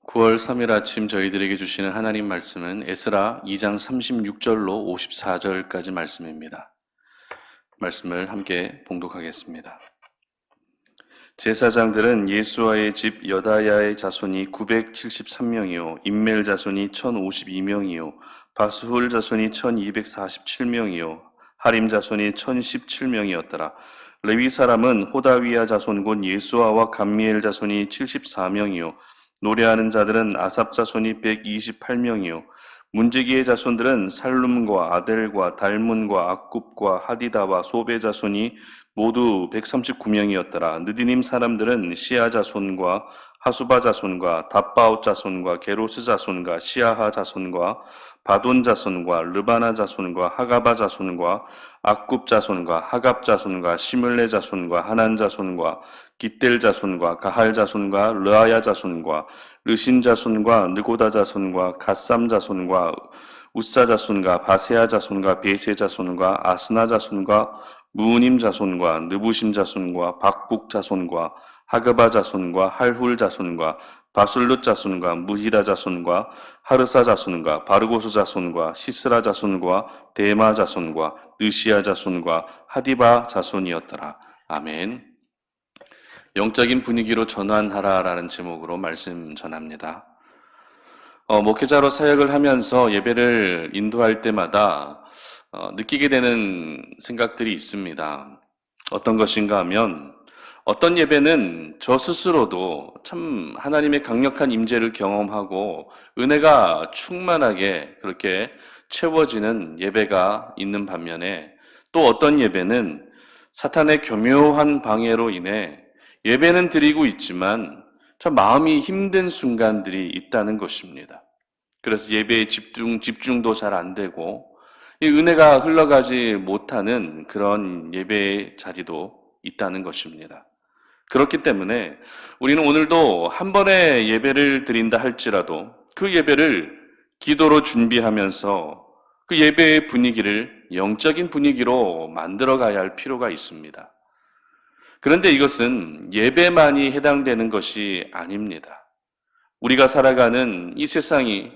9월 3일 아침 저희들에게 주시는 하나님 말씀은 에스라 2장 36절로 54절까지 말씀입니다. 말씀을 함께 봉독하겠습니다. 제사장들은 예수아의 집 여다야의 자손이 973명이요 임멜 자손이 1052명이요 바스훌 자손이 1247명이요 하림 자손이 1017명이었더라. 레위 사람은 호다위야 자손 곧 예수아와 감미엘 자손이 74명이요 노래하는 자들은 아삽 자손이 128명이요 문제기의 자손들은 살룸과 아델과 달문과 악굽과 하디다와 소베 자손이 모두 139명이었더라. 느디님 사람들은 시아 자손과 하수바 자손과 답바옷 자손과 게로스 자손과 시아하 자손과 바돈 자손과 르바나 자손과 하가바 자손과 악굽 자손과 하갑 자손과 시물레 자손과 하난 자손과 깃델 자손과 가할 자손과 르아야 자손과 르신 자손과 느고다 자손과 갓삼 자손과 우사 자손과 바세아 자손과 베세 자손과 아스나 자손과 무우님 자손과 느부심 자손과 박북 자손과 하그바 자손과 할훌 자손과 바술룻 자손과 무히라 자손과 하르사 자손과 바르고스 자손과 시스라 자손과 데마 자손과 느시아 자손과 하디바 자손이었더라. 아멘. 영적인 분위기로 전환하라라는 제목으로 말씀 전합니다. 목회자로 사역을 하면서 예배를 인도할 때마다 느끼게 되는 생각들이 있습니다. 어떤 것인가 하면 어떤 예배는 저 스스로도 참 하나님의 강력한 임재를 경험하고 은혜가 충만하게 그렇게 채워지는 예배가 있는 반면에 또 어떤 예배는 사탄의 교묘한 방해로 인해 예배는 드리고 있지만 참 마음이 힘든 순간들이 있다는 것입니다. 그래서 예배에 집중도 잘 안 되고 이 은혜가 흘러가지 못하는 그런 예배의 자리도 있다는 것입니다. 그렇기 때문에 우리는 오늘도 한 번의 예배를 드린다 할지라도 그 예배를 기도로 준비하면서 그 예배의 분위기를 영적인 분위기로 만들어 가야 할 필요가 있습니다. 그런데 이것은 예배만이 해당되는 것이 아닙니다. 우리가 살아가는 이 세상이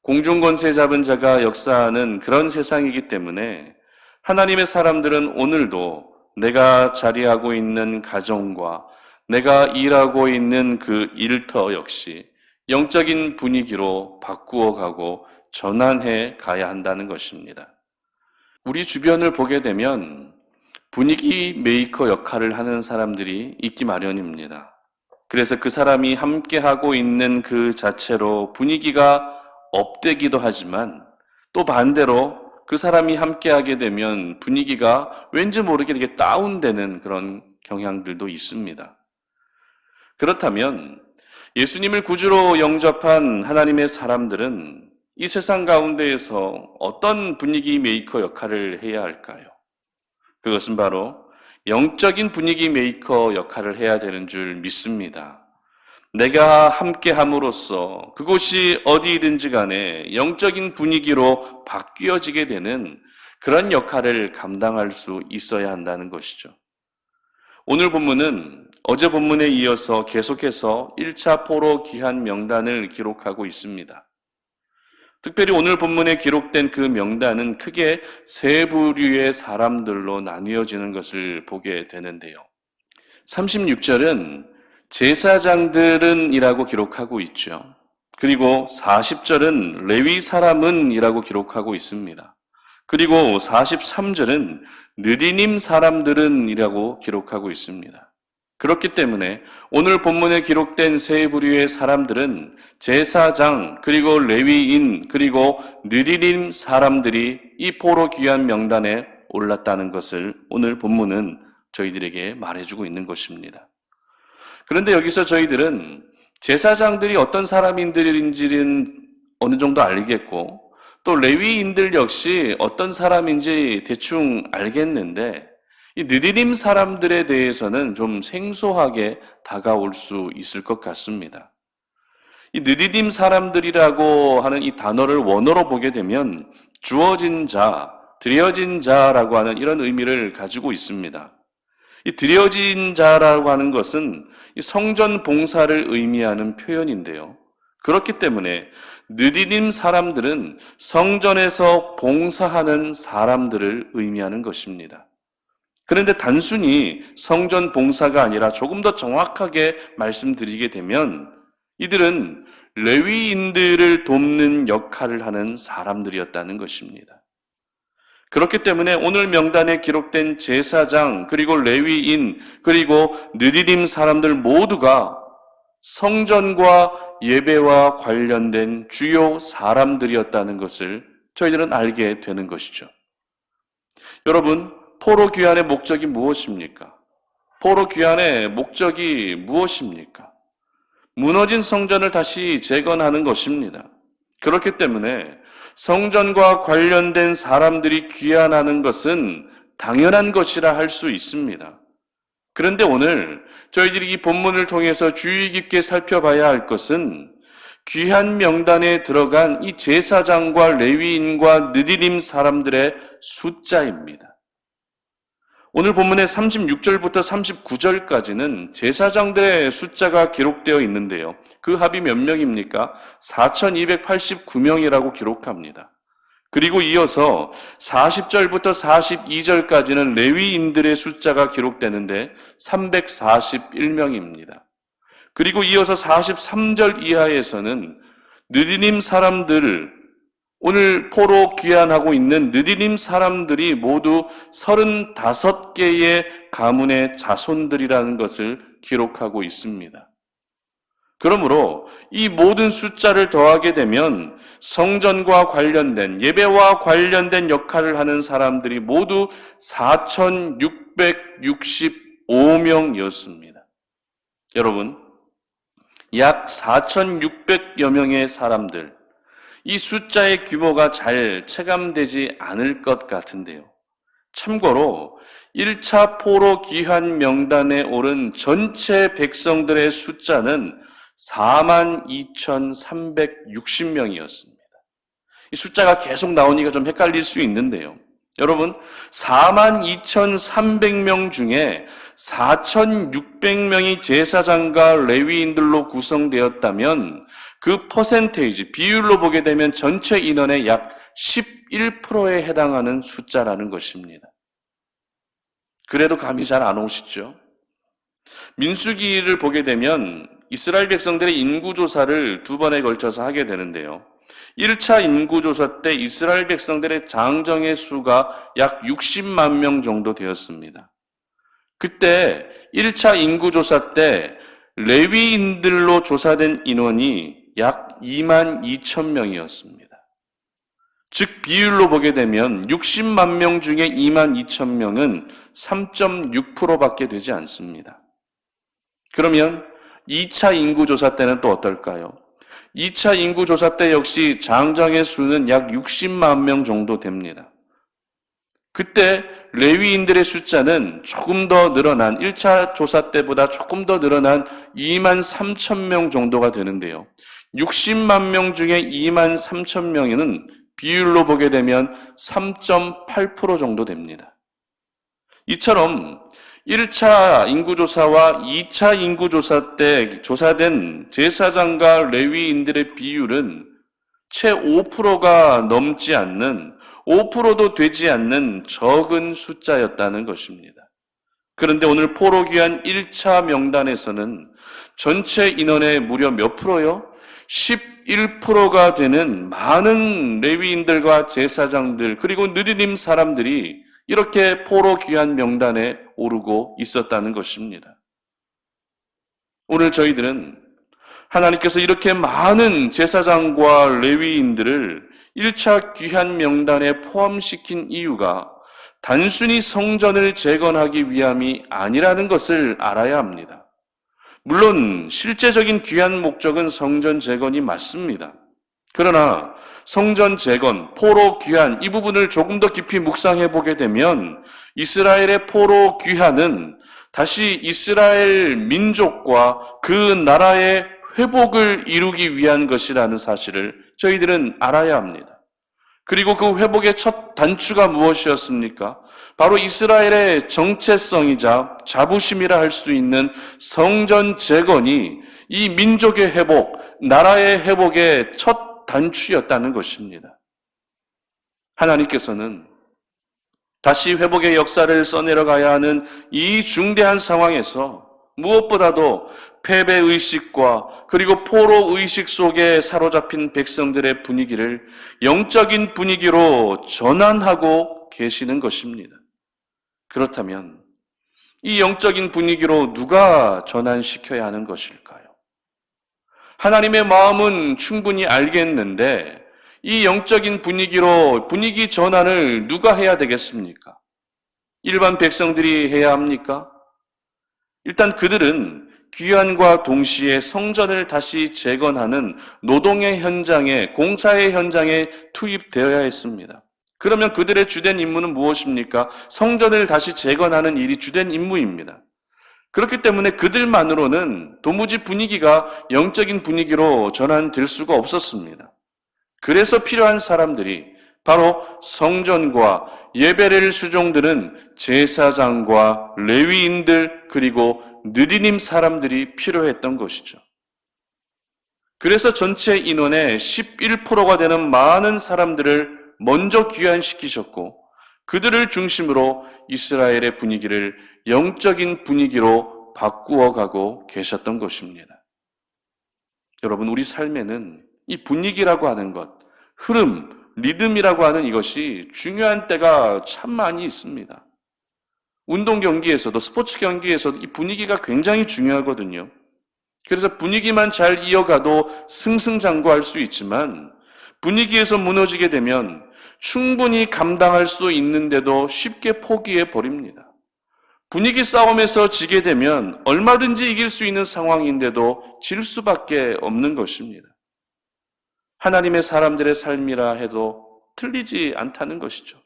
공중권세 잡은 자가 역사하는 그런 세상이기 때문에 하나님의 사람들은 오늘도 내가 자리하고 있는 가정과 내가 일하고 있는 그 일터 역시 영적인 분위기로 바꾸어 가고 전환해 가야 한다는 것입니다. 우리 주변을 보게 되면 분위기 메이커 역할을 하는 사람들이 있기 마련입니다. 그래서 그 사람이 함께하고 있는 그 자체로 분위기가 업되기도 하지만 또 반대로 그 사람이 함께하게 되면 분위기가 왠지 모르게 이렇게 다운되는 그런 경향들도 있습니다. 그렇다면 예수님을 구주로 영접한 하나님의 사람들은 이 세상 가운데에서 어떤 분위기 메이커 역할을 해야 할까요? 그것은 바로 영적인 분위기 메이커 역할을 해야 되는 줄 믿습니다. 내가 함께 함으로써 그곳이 어디든지 간에 영적인 분위기로 바뀌어지게 되는 그런 역할을 감당할 수 있어야 한다는 것이죠. 오늘 본문은 어제 본문에 이어서 계속해서 1차 포로 귀환 명단을 기록하고 있습니다. 특별히 오늘 본문에 기록된 그 명단은 크게 세 부류의 사람들로 나뉘어지는 것을 보게 되는데요. 36절은 제사장들은 이라고 기록하고 있죠. 그리고 40절은 레위 사람은 이라고 기록하고 있습니다. 그리고 43절은 느디님 사람들은 이라고 기록하고 있습니다. 그렇기 때문에 오늘 본문에 기록된 세 부류의 사람들은 제사장, 그리고 레위인, 그리고 느디님 사람들이 이 포로 귀환 명단에 올랐다는 것을 오늘 본문은 저희들에게 말해주고 있는 것입니다. 그런데 여기서 저희들은 제사장들이 어떤 사람인들인지는 어느 정도 알겠고 또 레위인들 역시 어떤 사람인지 대충 알겠는데 이 느디님 사람들에 대해서는 좀 생소하게 다가올 수 있을 것 같습니다. 이 느디님 사람들이라고 하는 이 단어를 원어로 보게 되면 주어진 자, 드려진 자라고 하는 이런 의미를 가지고 있습니다. 이 드려진 자라고 하는 것은 이 성전 봉사를 의미하는 표현인데요. 그렇기 때문에 느디님 사람들은 성전에서 봉사하는 사람들을 의미하는 것입니다. 그런데 단순히 성전 봉사가 아니라 조금 더 정확하게 말씀드리게 되면 이들은 레위인들을 돕는 역할을 하는 사람들이었다는 것입니다. 그렇기 때문에 오늘 명단에 기록된 제사장, 그리고 레위인, 그리고 느디림 사람들 모두가 성전과 예배와 관련된 주요 사람들이었다는 것을 저희들은 알게 되는 것이죠. 여러분, 포로 귀환의 목적이 무엇입니까? 포로 귀환의 목적이 무엇입니까? 무너진 성전을 다시 재건하는 것입니다. 그렇기 때문에 성전과 관련된 사람들이 귀환하는 것은 당연한 것이라 할 수 있습니다. 그런데 오늘 저희들이 이 본문을 통해서 주의 깊게 살펴봐야 할 것은 귀환 명단에 들어간 이 제사장과 레위인과 느디림 사람들의 숫자입니다. 오늘 본문의 36절부터 39절까지는 제사장들의 숫자가 기록되어 있는데요. 그 합이 몇 명입니까? 4,289명이라고 기록합니다. 그리고 이어서 40절부터 42절까지는 레위인들의 숫자가 기록되는데 341명입니다. 그리고 이어서 43절 이하에서는 느디님 사람들, 오늘 포로 귀환하고 있는 느디님 사람들이 모두 35개의 가문의 자손들이라는 것을 기록하고 있습니다. 그러므로 이 모든 숫자를 더하게 되면 성전과 관련된, 예배와 관련된 역할을 하는 사람들이 모두 4,665명이었습니다. 여러분, 약 4,600여 명의 사람들, 이 숫자의 규모가 잘 체감되지 않을 것 같은데요. 참고로 1차 포로 귀환 명단에 오른 전체 백성들의 숫자는 42,360명이었습니다. 이 숫자가 계속 나오니까 좀 헷갈릴 수 있는데요. 여러분, 42,300명 중에 4,600명이 제사장과 레위인들로 구성되었다면 그 퍼센테이지, 비율로 보게 되면 전체 인원의 약 11%에 해당하는 숫자라는 것입니다. 그래도 감이 잘 안 오시죠? 민수기를 보게 되면 이스라엘 백성들의 인구조사를 2번에 걸쳐서 하게 되는데요. 1차 인구조사 때 이스라엘 백성들의 장정의 수가 약 60만 명 정도 되었습니다. 그때 1차 인구조사 때 레위인들로 조사된 인원이 약 2만 2천 명이었습니다. 즉 비율로 보게 되면 60만 명 중에 2만 2천 명은 3.6%밖에 되지 않습니다. 그러면 2차 인구조사 때는 또 어떨까요? 2차 인구조사 때 역시 장정의 수는 약 60만 명 정도 됩니다. 그때 레위인들의 숫자는 조금 더 늘어난 1차 조사 때보다 조금 더 늘어난 2만 3천 명 정도가 되는데요. 60만 명 중에 2만 3천 명에는 비율로 보게 되면 3.8% 정도 됩니다. 이처럼 1차 인구조사와 2차 인구조사 때 조사된 제사장과 레위인들의 비율은 채 5%가 넘지 않는 5%도 되지 않는 적은 숫자였다는 것입니다. 그런데 오늘 포로 귀환 1차 명단에서는 전체 인원의 무려 몇 프로요? 11%가 되는 많은 레위인들과 제사장들 그리고 느디님 사람들이 이렇게 포로 귀환 명단에 오르고 있었다는 것입니다. 오늘 저희들은 하나님께서 이렇게 많은 제사장과 레위인들을 1차 귀환 명단에 포함시킨 이유가 단순히 성전을 재건하기 위함이 아니라는 것을 알아야 합니다. 물론 실제적인 귀환 목적은 성전 재건이 맞습니다. 그러나 성전 재건, 포로 귀환 이 부분을 조금 더 깊이 묵상해 보게 되면 이스라엘의 포로 귀환은 다시 이스라엘 민족과 그 나라의 회복을 이루기 위한 것이라는 사실을 저희들은 알아야 합니다. 그리고 그 회복의 첫 단추가 무엇이었습니까? 바로 이스라엘의 정체성이자 자부심이라 할 수 있는 성전 재건이 이 민족의 회복, 나라의 회복의 첫 단추였다는 것입니다. 하나님께서는 다시 회복의 역사를 써내려가야 하는 이 중대한 상황에서 무엇보다도 패배의식과 그리고 포로의식 속에 사로잡힌 백성들의 분위기를 영적인 분위기로 전환하고 계시는 것입니다. 그렇다면 이 영적인 분위기로 누가 전환시켜야 하는 것일까요? 하나님의 마음은 충분히 알겠는데 이 영적인 분위기로 분위기 전환을 누가 해야 되겠습니까? 일반 백성들이 해야 합니까? 일단 그들은 귀환과 동시에 성전을 다시 재건하는 노동의 현장에, 공사의 현장에 투입되어야 했습니다. 그러면 그들의 주된 임무는 무엇입니까? 성전을 다시 재건하는 일이 주된 임무입니다. 그렇기 때문에 그들만으로는 도무지 분위기가 영적인 분위기로 전환될 수가 없었습니다. 그래서 필요한 사람들이 바로 성전과 예배를 수종드는 제사장과 레위인들 그리고 느디님 사람들이 필요했던 것이죠. 그래서 전체 인원의 11%가 되는 많은 사람들을 먼저 귀환시키셨고 그들을 중심으로 이스라엘의 분위기를 영적인 분위기로 바꾸어가고 계셨던 것입니다. 여러분, 우리 삶에는 이 분위기라고 하는 것, 흐름, 리듬이라고 하는 이것이 중요한 때가 참 많이 있습니다. 운동 경기에서도, 스포츠 경기에서도 이 분위기가 굉장히 중요하거든요. 그래서 분위기만 잘 이어가도 승승장구할 수 있지만 분위기에서 무너지게 되면 충분히 감당할 수 있는데도 쉽게 포기해 버립니다. 분위기 싸움에서 지게 되면 얼마든지 이길 수 있는 상황인데도 질 수밖에 없는 것입니다. 하나님의 사람들의 삶이라 해도 틀리지 않다는 것이죠.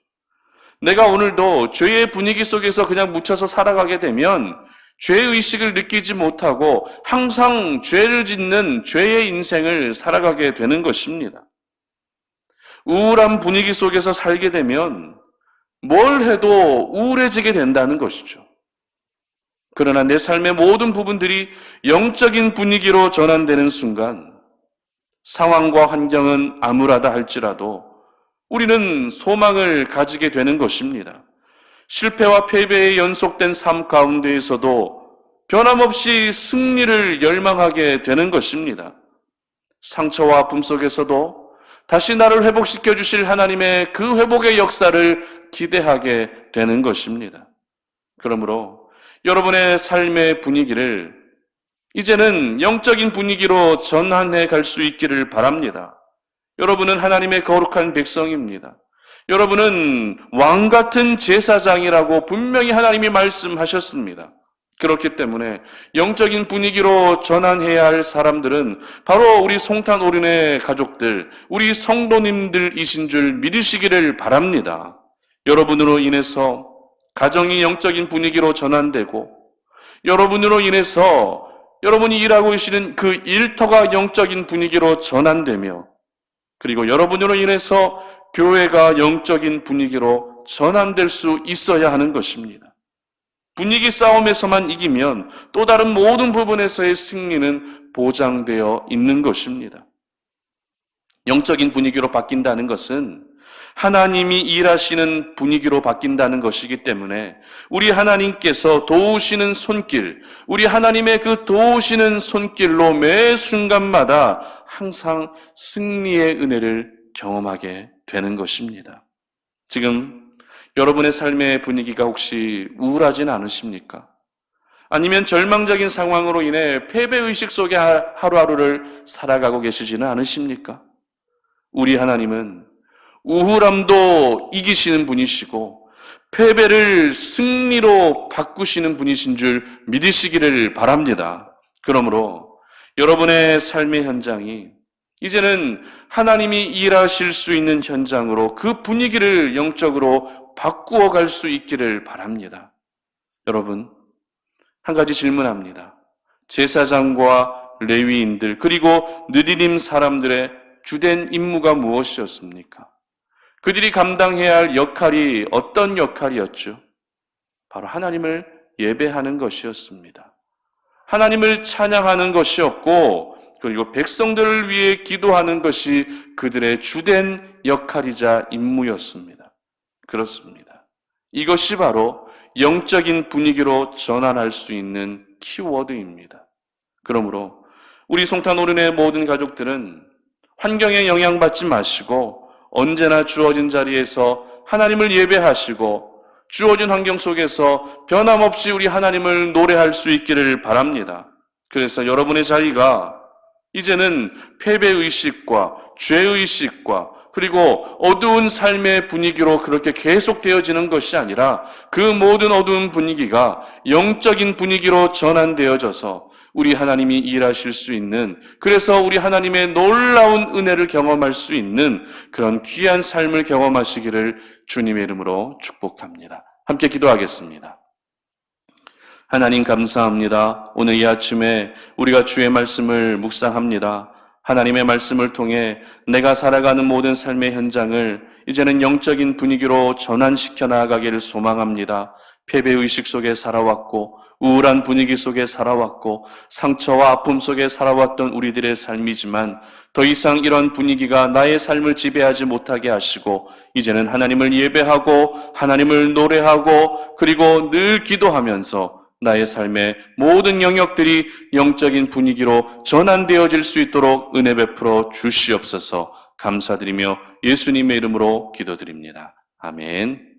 내가 오늘도 죄의 분위기 속에서 그냥 묻혀서 살아가게 되면 죄의식을 느끼지 못하고 항상 죄를 짓는 죄의 인생을 살아가게 되는 것입니다. 우울한 분위기 속에서 살게 되면 뭘 해도 우울해지게 된다는 것이죠. 그러나 내 삶의 모든 부분들이 영적인 분위기로 전환되는 순간 상황과 환경은 암울하다 할지라도 우리는 소망을 가지게 되는 것입니다. 실패와 패배의 연속된 삶 가운데에서도 변함없이 승리를 열망하게 되는 것입니다. 상처와 아픔 속에서도 다시 나를 회복시켜 주실 하나님의 그 회복의 역사를 기대하게 되는 것입니다. 그러므로 여러분의 삶의 분위기를 이제는 영적인 분위기로 전환해 갈 수 있기를 바랍니다. 여러분은 하나님의 거룩한 백성입니다. 여러분은 왕 같은 제사장이라고 분명히 하나님이 말씀하셨습니다. 그렇기 때문에 영적인 분위기로 전환해야 할 사람들은 바로 우리 송탄 오륜의 가족들, 우리 성도님들이신 줄 믿으시기를 바랍니다. 여러분으로 인해서 가정이 영적인 분위기로 전환되고 여러분으로 인해서 여러분이 일하고 계시는 그 일터가 영적인 분위기로 전환되며 그리고 여러분으로 인해서 교회가 영적인 분위기로 전환될 수 있어야 하는 것입니다. 분위기 싸움에서만 이기면 또 다른 모든 부분에서의 승리는 보장되어 있는 것입니다. 영적인 분위기로 바뀐다는 것은 하나님이 일하시는 분위기로 바뀐다는 것이기 때문에 우리 하나님께서 도우시는 손길, 우리 하나님의 그 도우시는 손길로 매 순간마다 항상 승리의 은혜를 경험하게 되는 것입니다. 지금 여러분의 삶의 분위기가 혹시 우울하진 않으십니까? 아니면 절망적인 상황으로 인해 패배의식 속에 하루하루를 살아가고 계시지는 않으십니까? 우리 하나님은 우울함도 이기시는 분이시고 패배를 승리로 바꾸시는 분이신 줄 믿으시기를 바랍니다. 그러므로 여러분의 삶의 현장이 이제는 하나님이 일하실 수 있는 현장으로 그 분위기를 영적으로 바꾸어 갈 수 있기를 바랍니다. 여러분, 한 가지 질문합니다. 제사장과 레위인들 그리고 느디님 사람들의 주된 임무가 무엇이었습니까? 그들이 감당해야 할 역할이 어떤 역할이었죠? 바로 하나님을 예배하는 것이었습니다. 하나님을 찬양하는 것이었고 그리고 백성들을 위해 기도하는 것이 그들의 주된 역할이자 임무였습니다. 그렇습니다. 이것이 바로 영적인 분위기로 전환할 수 있는 키워드입니다. 그러므로 우리 송탄오른의 모든 가족들은 환경에 영향받지 마시고 언제나 주어진 자리에서 하나님을 예배하시고 주어진 환경 속에서 변함없이 우리 하나님을 노래할 수 있기를 바랍니다. 그래서 여러분의 자리가 이제는 패배의식과 죄의식과 그리고 어두운 삶의 분위기로 그렇게 계속되어지는 것이 아니라 그 모든 어두운 분위기가 영적인 분위기로 전환되어져서 우리 하나님이 일하실 수 있는, 그래서 우리 하나님의 놀라운 은혜를 경험할 수 있는 그런 귀한 삶을 경험하시기를 주님의 이름으로 축복합니다. 함께 기도하겠습니다. 하나님 감사합니다. 오늘 이 아침에 우리가 주의 말씀을 묵상합니다. 하나님의 말씀을 통해 내가 살아가는 모든 삶의 현장을 이제는 영적인 분위기로 전환시켜 나아가기를 소망합니다. 패배의식 속에 살아왔고 우울한 분위기 속에 살아왔고 상처와 아픔 속에 살아왔던 우리들의 삶이지만 더 이상 이런 분위기가 나의 삶을 지배하지 못하게 하시고 이제는 하나님을 예배하고 하나님을 노래하고 그리고 늘 기도하면서 나의 삶의 모든 영역들이 영적인 분위기로 전환되어질 수 있도록 은혜 베풀어 주시옵소서. 감사드리며 예수님의 이름으로 기도드립니다. 아멘.